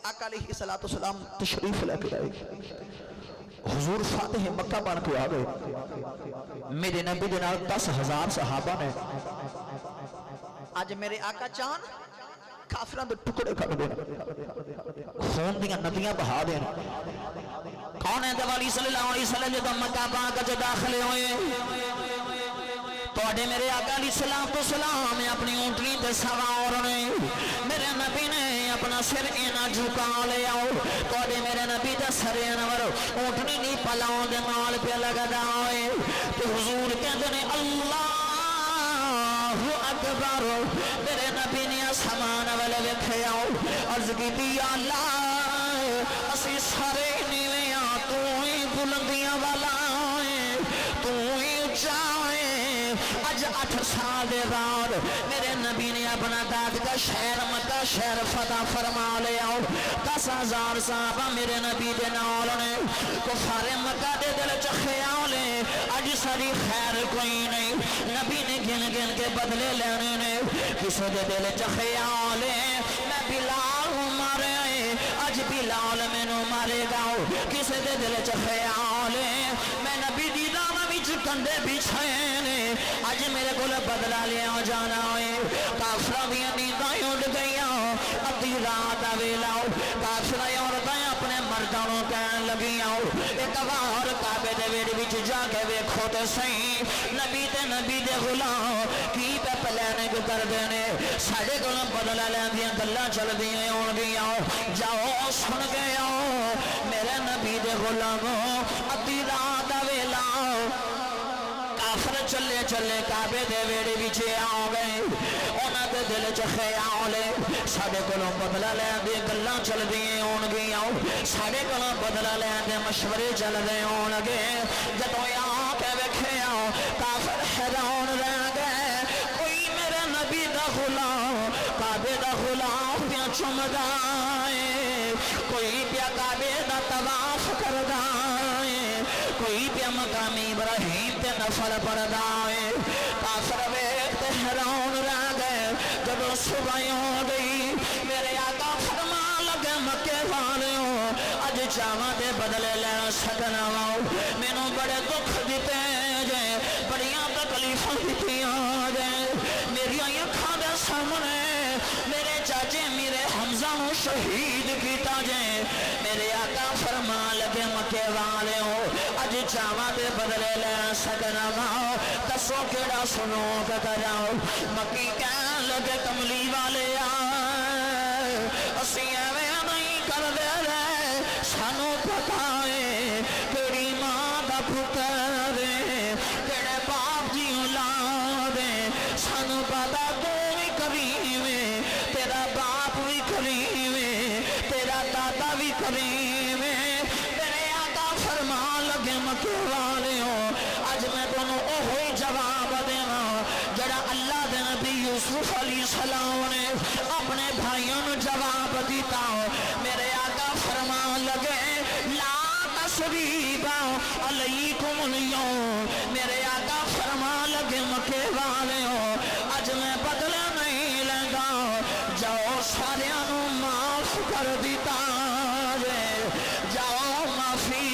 آقا علیہ السلام تشریف لے کے آئے حضور فاتح مکہ بن کے آگئے میرے نبی دے نال 10,000 صحابہ نے آج میرے آقا چاند کافران دے ٹکڑے کر دینا خون دیاں ندیاں بہا دینا کون ہے دوالی صلی اللہ علیہ وسلم جو مکہ پاک جو داخلے ہوئے توڑے میرے آقا علیہ السلام اپنی اونٹنی تے سوار نے میرے نبی نے اپنا سر اینا جھکا لے آؤ توڑے میرے نبی تے سر انور اونٹنی نہیں پلاؤ دے نال پہ لگا دائے تو حضور کہتے ہیں اللہ اکبر میرے نبی نے سامان والے ویکھے آؤ عرض کی دی اللہ اسی سارے نیویں تو ہی بلندیاں والا تو ہی اچھائے اج 8 سال دے بعد میرے نبی نے اپنا داد کا شہر مکہ شہر فتح فرما لے آؤ 10,000 صحابہ میرے نبی دے نال نے کفار مکہ دے دل چ خیال اج ساری خیر کوئی نہیں نبی نے گن گن کے بدلے لینے نے کسی دے دل چ خیال میں بلال مارے اج بلال مینوں مارے گا کسی دے دل چ خیال میں نبی دی دام وچ کنڈے بچھائے نے اج میرے کو بدلا لیا جانا ہے کافرہ بھی نینداں اڑ گئیاں ادھی رات ویلا کافرہ عورتیں اپنے مردوں کہن لگیاں ایک بار کعبے دے ویڑ وچ جا کے ویکھو تے صحیح نبی دے غلام کی پہ پلاننگ کر دینے ساڑھے کو بدلا لیندیاں گلاں چل دیاں ہون گیاں جاؤ سن گیا میرے نبی دے غلاموں ادھی رات ویلا کافر چلے چلے کعبے دے ویڑے وچے آ گئے انہاں دے دل چ خیال ساڈے کولوں بدلا لین دی گلاں چل دیاں ہون گیاں ساڈے کولوں بدلا لین دے مشورے چل دے ہون گے جدوں آ کے ویکھیا کافر حیران رہ گئے کوئی میرے نبی دا غلام کعبے دا غلام پیا چمدا ہے کوئی پیا کعبے دا طواف کردا ہے کوئی پیا مقام ابراہیم تے نفل پڑھدا ہے کافر ویکھ تے حیران رہ گئے جب صبح ہو گئی میرے آقا فرمان لگے مکے والوں اج چاواں دے بدلے لے سکنا وا مینوں بڑے دکھ دتے جے بڑیاں تکلیفاں دتیاں جے میری اکھاں دے سامنے میرے چاچے میرے حمزہ نو شہید کیتا جے میرے آقا فرمان لگے مکے والوں اج چاواں دے بدلے لے سکنا وا دسو کیڑا سنو کراؤ مکی کہن لگے کملی والے اسی ایویں نہیں کر دے رہے سانو پتا ہے کیڑی ماں دا پتر کیڑے باپ دی اولاد سانو پتا تو بھی کریم تیرا باپ بھی کریم تیرا دادا بھی کریم میرے آقا فرمان لگے مکے والوں اج میں تمہیں اوہی جواب دینا جڑا اللہ دے نبی یوسف علیہ السلام نے اپنے بھائیوں نے جواب دیتا میرے آقا فرمان لگے لا تسریبا علیکم اليوم میرے آقا فرمان لگے مکے والوں اج میں بدلہ نہیں لگا جاؤ ساریاں نو معاف کر دیتا جاؤ معافی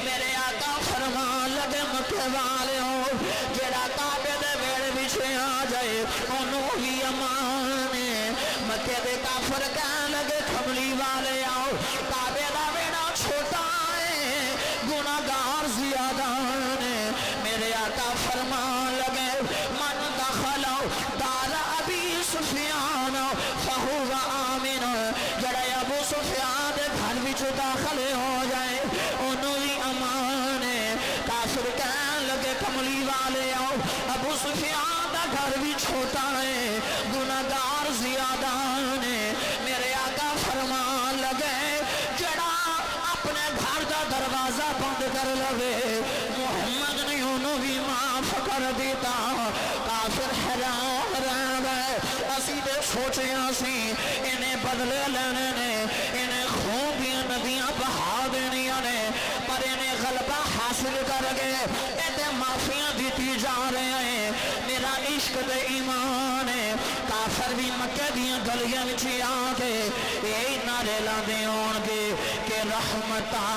میرے آقا فرمان لگے مکے والوں جڑا کعبے دے ویڑ وچے آ جائے انہوں ہی امان مکے دے کافر کہن لگے کملی والے آؤ کعبے دا ویڑا چھوٹا ہے گناہگار زیادہ نے میرے آقا فرمان لگے من دخلو دار ابی سفیان فہو آمین جڑا ابو سفیان دے گھر وچ داخل ہو جائے انہوں ہی امان کافر کہن لگے کملی والے آؤ ابو سفیان دا گھر بھی چھوٹا ہے گناہگار زیادہ نے میرے آقا فرمان لگے جڑا اپنے گھر دا دروازہ بند کر لوے محمد نے انہوں بھی معاف کر دیتا کافر حیران رہ گئے اسی دے سوچیاں سی انہیں بدلے لینے نے انہیں خون دیا ندیاں بہا دینیاں نے پر انہیں غلبہ حاصل کر گئے ایتے معافیاں دیتی جا رہے ہیں میرا عشق دے ایمان کافر بھی مکے دیاں گلیاں وچ آ کے یہی نعرے لاندے ہون گے کہ رحمتاں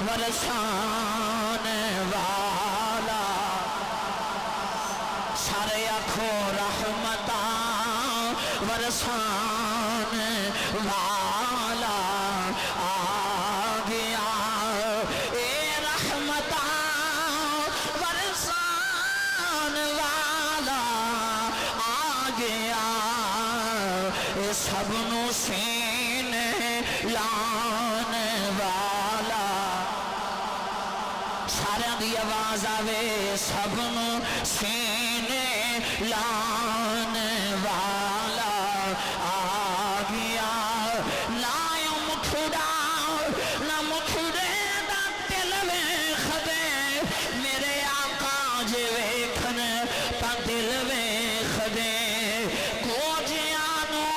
ورسان والا سارے آکھو رحمتاں ورسان والا آ گیا اے رحمتاں ورسان والا آ گیا اے سب نو سینے لان والا سارے دی آواز آوے سب نو سینے لان والا آ گیا لائیو مکھڑا نہ مکھڑے دا دل ویکھ دے میرے آقا جے ویکھن تا دل ویکھ دے کوجیانو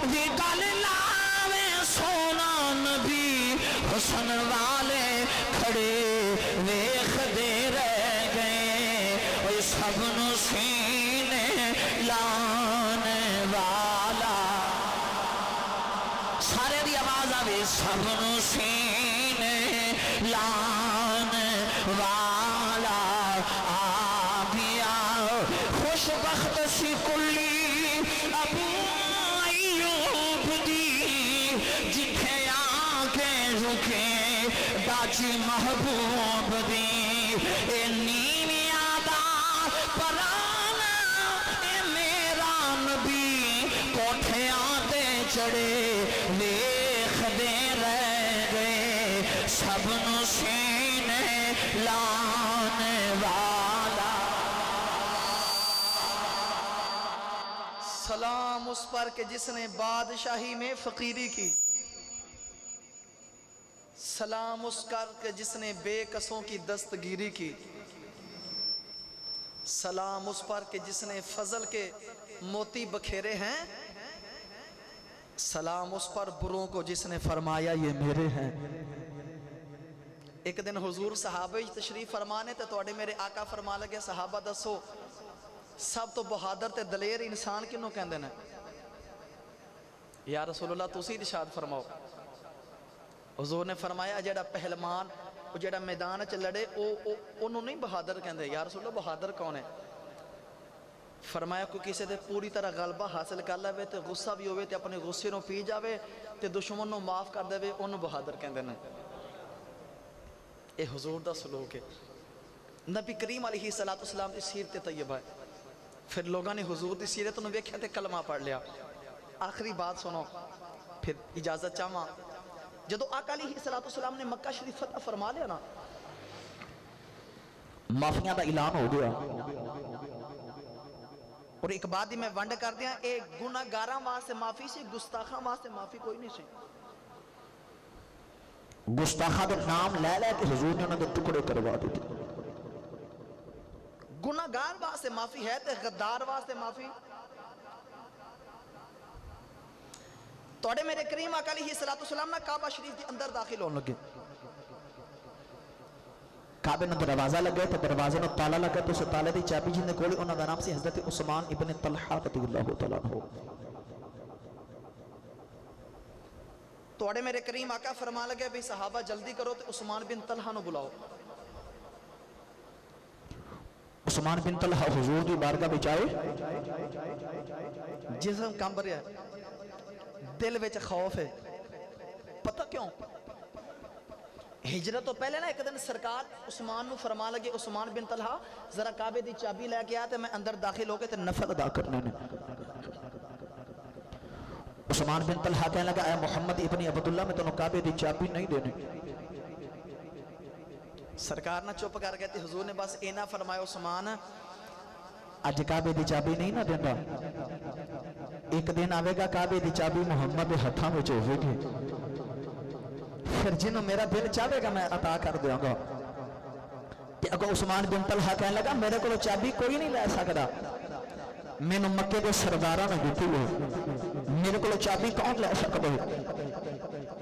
دی گل لاوے سونا نبی حسن والے کھڑے ویکھ دے رہ گئے اوہ سب نو سینے لان والا سارے دی آواز آوے سب نو سینے لان والا آ گیا خوش بخت سی کلی ابو ایوب دی جتھے آ کے رکے ڈاچی محبوب دی اے نیویاں دا پرانا اے میرا نبی کوٹھیاں تے چڑھے ویکھ دے رہ گئے سب نو سینے لان والا سلام اس پر کہ جس نے بادشاہی میں فقیری کی سلام اس پر کہ جس نے بے کسوں کی دستگیری کی سلام اس پر کہ جس نے فضل کے موتی بکھیرے ہیں سلام اس پر بروں کو جس نے فرمایا یہ میرے ہیں ایک دن حضور صحابہ تشریف فرمانے تے توڑے میرے آقا فرما لگے صحابہ دسو سب تو بہادر تے دلیر انسان کنوں کہندے نے یا رسول اللہ تسی ارشاد فرماؤ حضور نے فرمایا جڑا پہلوان وہ جڑا میدان چ لڑے انہوں نہیں بہادر کہندے یا رسول اللہ بہادر کون ہے فرمایا کوئی کسی تے پوری طرح غلبہ حاصل کر لے تے غصہ بھی ہوئے تے اپنے غصے نو پی جاوے تے دشمن نو معاف کر دے انہوں بہادر کہندے نے اے حضور دا سلوک ہے نبی کریم علیہ السلام دی سیرت طیبہ ہے پھر لوگاں نے حضور دی سیرت انہوں ویکھیا تے کلمہ پڑھ لیا آخری بات سنو پھر اجازت چاہواں جدو آقا علیہ السلام نے مکہ شریف فتح فرما لیا نا معافیاں دا اعلان ہو گیا اور ایک بات ہی میں ونڈ کر دیا ایک گناہ گاراں واسطے معافی سی گستاخاں واسطے معافی کوئی نہیں سی گستاخاں دے نام لے لے کہ حضور نے انہوں نے ٹکڑے کروا دیتے گناہ گار واسطے معافی ہے تے غدار واسطے معافی توڑے میرے کریم آقا علیہ السلام نا کعبہ شریف کے اندر داخل ہونے لگے کعبے نے دروازہ لگے تو دروازے نے تالا لگا تو اس تالے دی چابی جن نے کھولی انہوں دا نام سی حضرت عثمان ابن طلحہ رضی اللہ تعالیٰ عنہ توڑے میرے کریم آقا فرما لگے بھی صحابہ جلدی کرو تو عثمان بن طلحہ نو بلاؤ عثمان بن طلحہ حضور دی بارگاہ بچائے جسم کام بر ہے دل وچ خوف ہے پتہ کیوں ہجرت تو پہلے نا ایک دن سرکار عثمان نو فرما لگے عثمان بن طلحہ ذرا کعبے دی چابی لے کے آتے میں اندر داخل ہو کے تے نفل ادا کرنے نے عثمان بن طلحہ کہنے لگا اے محمد ابن عبداللہ میں تنہوں کعبے دی چابی نہیں دینے سرکار نہ چپ کر گئے تھے حضور نے بس اینا فرمایا عثمان اج کعبے دی چابی نہیں نہ دینا ایک دن آوے گا کعبے دی چابی محمد ہتھاں میں ہوئے گی پھر جنہوں میرا دل چاہے گا میں عطا کر دیا گا کہ اگر عثمان بن طلحہ کہنے لگا میرے کو چابی کوئی نہیں لے سکتا میں نے مکے کے سردارہ میں دیتی ہوئے میرے کو چابی کون لے سکتا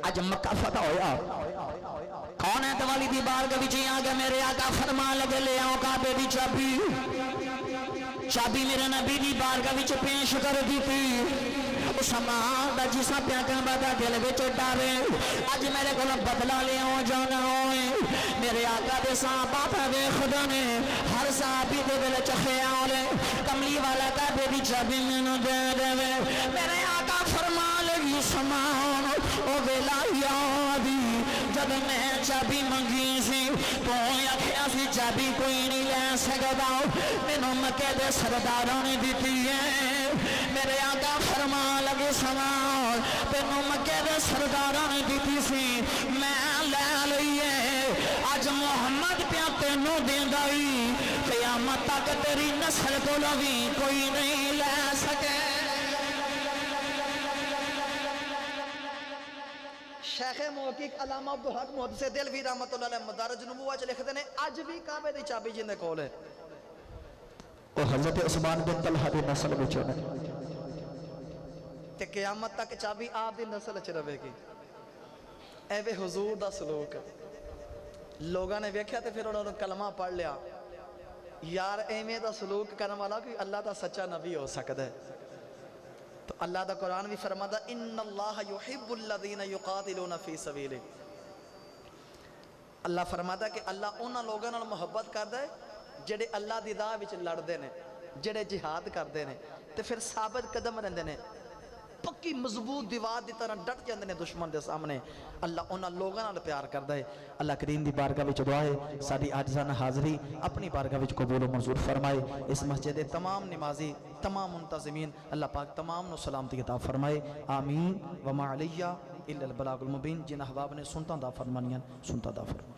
اج مکہ فتح ہویا کون ہے توالی دی بارگاہ وچ آ گیا میرے آقا فرما لگے لے آؤ کعبے دی چابی چابی میرے نبی دی بارگاہ وچ پیش کر دیتی اسما دا جسا پیا کعبہ دا دل وچ ڈالے اج میرے کول بدلہ لیاؤ جانا ہوئے میرے آقا دے صحابہ پہ ویکھدے نے ہر صحابی دے دل وچ خیال ہے کملی والا کعبے دی چابی مینوں دے دے میرے آقا فرما لگی سمان او ویلا یادی جب میں چابی منگی سی تو آکھیا سی چابی کوئی نہیں لے سکدا مینوں مکے دے سرداراں نے دتی ہے میرے آقا فرما لگے سمان تینوں مکے دے سرداراں نے دتی سی میں لے لئیے اج محمد پیا تینوں دیندا ای قیامت تک تیری نسل کول وی کوئی نہیں لے سکے شیخ محقق علامہ عبدالحق محدث دہلوی رحمۃ اللہ علیہ مدارج نبوہ چ لکھتے ہیں اج بھی کعبے دی چابی جن دے کول ہے وہ حضرت عثمان بن طلحہ دی نسل وچوں نے تے قیامت تک چابی آپ دی نسل چ رہے گی اے وے حضور دا سلوک لوگاں نے ویکھیا تے پھر انہوں نے کلمہ پڑھ لیا یار ایویں دا سلوک کرن والا کوئی اللہ دا سچا نبی ہو سکدا ہے تو اللہ دا قرآن بھی فرماتا ان اللہ یحب الذین یقاتلون فی سبیلہ اللہ فرماتا کہ اللہ انہاں لوگاں نال محبت کردا ہے جڑے اللہ دی راہ وچ لڑدے نے جڑے جہاد کردے نے تے پھر ثابت قدم رہندے نے پکی مضبوط دیوار دی طرح ڈٹ جاندے نے دشمن دے سامنے اللہ انہاں لوگاں نال پیار کردا ہے اللہ کریم دی بارگاہ وچ دعا ہے ساری عاجزانہ حاضری اپنی بارگاہ وچ قبول و منظور فرمائے اس مسجد دے تمام نمازی تمام منتظمین اللہ پاک تمام نو سلامتی عطا فرمائے آمین وما علیہ الا البلاغ المبین جن احباب نے سنتا دا فرمانیاں سنتا دا فرمانیاں